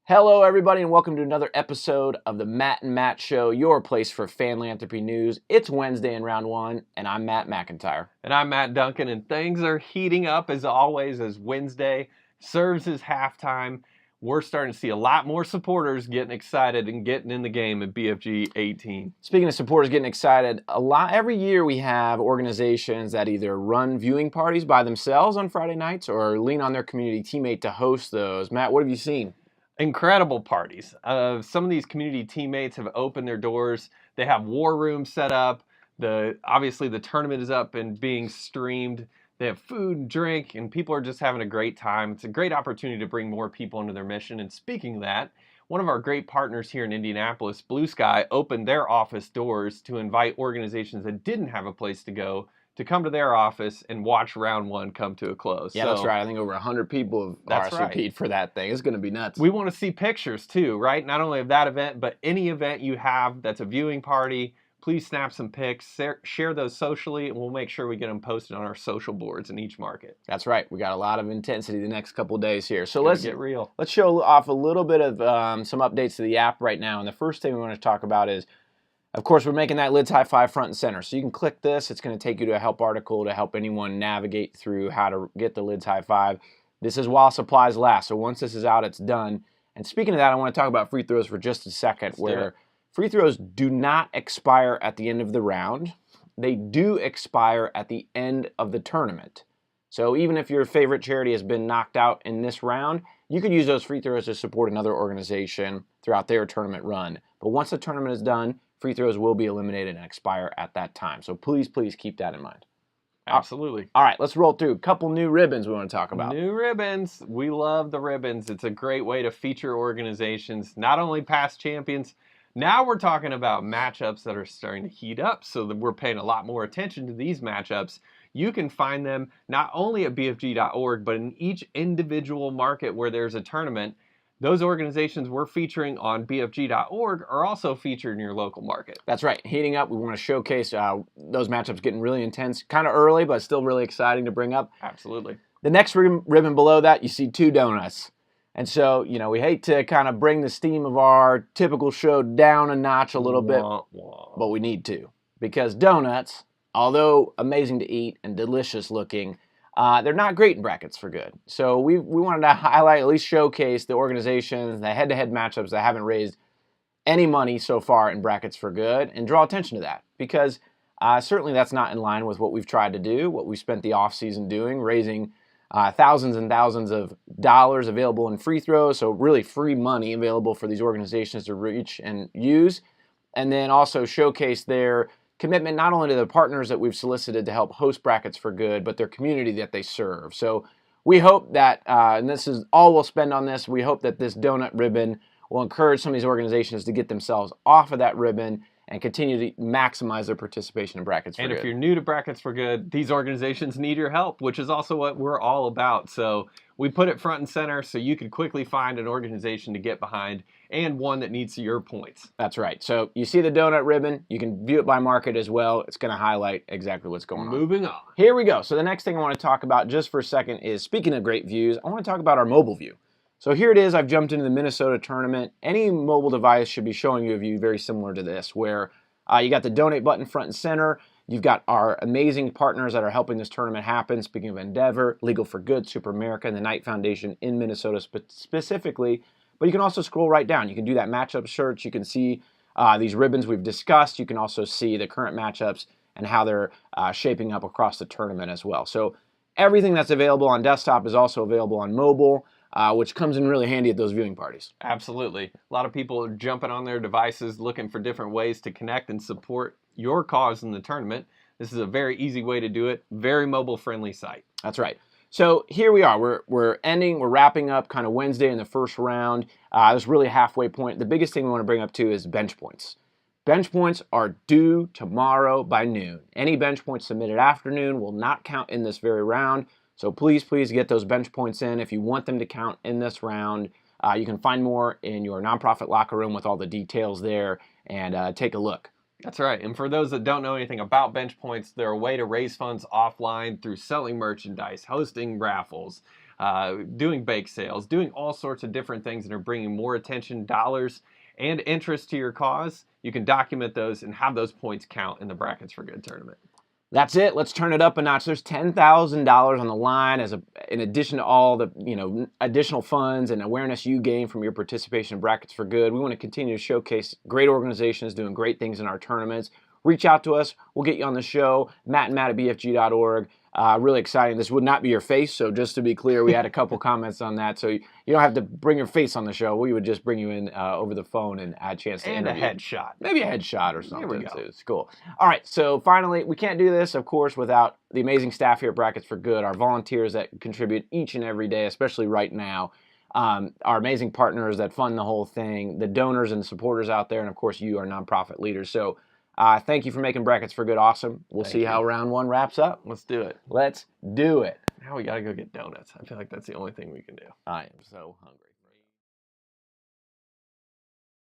Hello, everybody, and welcome to another episode of the Matt and Matt Show, your place for philanthropy news. It's Wednesday in round one, and I'm Matt McIntyre. And I'm Matt Duncan, and things are heating up as always as Wednesday serves as halftime. We're starting to see a lot more supporters getting excited and getting in the game at BFG 18. Speaking of supporters getting excited, every year we have organizations that either run viewing parties by themselves on Friday nights or lean on their community teammate to host those. Matt, what have you seen? Incredible parties. Some of these community teammates have opened their doors. They have war rooms set up. Obviously the tournament is up and being streamed. They have food and drink, and people are just having a great time. It's a great opportunity to bring more people into their mission. And speaking of that, one of our great partners here in Indianapolis, Blue Sky, opened their office doors to invite organizations that didn't have a place to go to come to their office and watch round one come to a close. Yeah, that's right. I think over 100 people have RSVP'd for that thing. It's going to be nuts. We want to see pictures too, right? Not only of that event, but any event you have that's a viewing party. Please snap some pics, share those socially, and we'll make sure we get them posted on our social boards in each market. That's right. We got a lot of intensity the next couple days here. So let's get real. Let's show off a little bit of some updates to the app right now. And the first thing we want to talk about is, of course, we're making that Lids High Five front and center. So you can click this. It's going to take you to a help article to help anyone navigate through how to get the Lids High Five. This is while supplies last. So once this is out, it's done. And speaking of that, I want to talk about free throws for just a second, where free throws do not expire at the end of the round. They do expire at the end of the tournament. So even if your favorite charity has been knocked out in this round, you could use those free throws to support another organization throughout their tournament run. But once the tournament is done, free throws will be eliminated and expire at that time. So please keep that in mind. Absolutely. All right, let's roll through a couple new ribbons we want to talk about. New ribbons. We love the ribbons. It's a great way to feature organizations, not only past champions. Now we're talking about matchups that are starting to heat up, so that we're paying a lot more attention to these matchups. You can find them not only at bfg.org, but in each individual market where there's a tournament. Those organizations we're featuring on bfg.org are also featured in your local market. That's right. Heating up, we want to showcase those matchups getting really intense, kind of early, but still really exciting to bring up. Absolutely. The next ribbon below that, you see two donuts. And so, we hate to kind of bring the steam of our typical show down a notch a little bit, but we need to. Because donuts, although amazing to eat and delicious looking, they're not great in brackets for good. So we wanted to highlight, at least showcase the organizations, the head-to-head matchups that haven't raised any money so far in brackets for good, and draw attention to that. Because certainly that's not in line with what we've tried to do, what we spent the off-season doing, raising thousands and thousands of dollars available in free throws, so really free money available for these organizations to reach and use, and then also showcase their commitment not only to the partners that we've solicited to help host brackets for good, but their community that they serve. So we hope that, and this is all we'll spend on this, we hope that this donut ribbon will encourage some of these organizations to get themselves off of that ribbon and continue to maximize their participation in Brackets for Good. And if you're new to Brackets for Good, these organizations need your help, which is also what we're all about. So we put it front and center so you can quickly find an organization to get behind and one that needs your points. That's right. So you see the donut ribbon. You can view it by market as well. It's going to highlight exactly what's going on. Moving on. Here we go. So the next thing I want to talk about just for a second is, speaking of great views, I want to talk about our mobile view. So here it is. I've jumped into the Minnesota tournament. Any mobile device should be showing you a view very similar to this, where you got the donate button front and center. You've got our amazing partners that are helping this tournament happen. Speaking of Endeavor, Legal for Good, Super America, and the Knight Foundation in Minnesota specifically. But you can also scroll right down. You can do that matchup search. You can see these ribbons we've discussed. You can also see the current matchups and how they're shaping up across the tournament as well. So everything that's available on desktop is also available on mobile, which comes in really handy at those viewing parties. Absolutely. A lot of people are jumping on their devices looking for different ways to connect and support your cause in the tournament. This is a very easy way to do it. Very mobile-friendly site. That's right. So here we are. We're wrapping up kind of Wednesday in the first round. This really halfway point. The biggest thing we want to bring up too is bench points. Bench points are due tomorrow by noon. Any bench points submitted after noon will not count in this very round. So please get those bench points in if you want them to count in this round. You can find more in your nonprofit locker room with all the details there, and take a look. That's right. And for those that don't know anything about bench points, they're a way to raise funds offline through selling merchandise, hosting raffles, doing bake sales, doing all sorts of different things that are bringing more attention, dollars, and interest to your cause, you can document those and have those points count in the Brackets for Good tournament. That's it. Let's turn it up a notch. There's $10,000 on the line in addition to all the additional funds and awareness you gain from your participation in Brackets for Good. We want to continue to showcase great organizations doing great things in our tournaments. Reach out to us. We'll get you on the show. Matt and Matt at bfg.org. Really exciting. This would not be your face, so just to be clear, we had a couple comments on that. So you don't have to bring your face on the show. We would just bring you in over the phone and add a chance to interview. And a headshot. Maybe a headshot or something. There we go. Too. It's cool. All right, so finally, we can't do this, of course, without the amazing staff here at Brackets for Good, our volunteers that contribute each and every day, especially right now, our amazing partners that fund the whole thing, the donors and supporters out there, and of course, you, our nonprofit leaders. So thank you for making Brackets for Good awesome. We'll see how round one wraps up. Let's do it. Let's do it. Now we got to go get donuts. I feel like that's the only thing we can do. I am so hungry.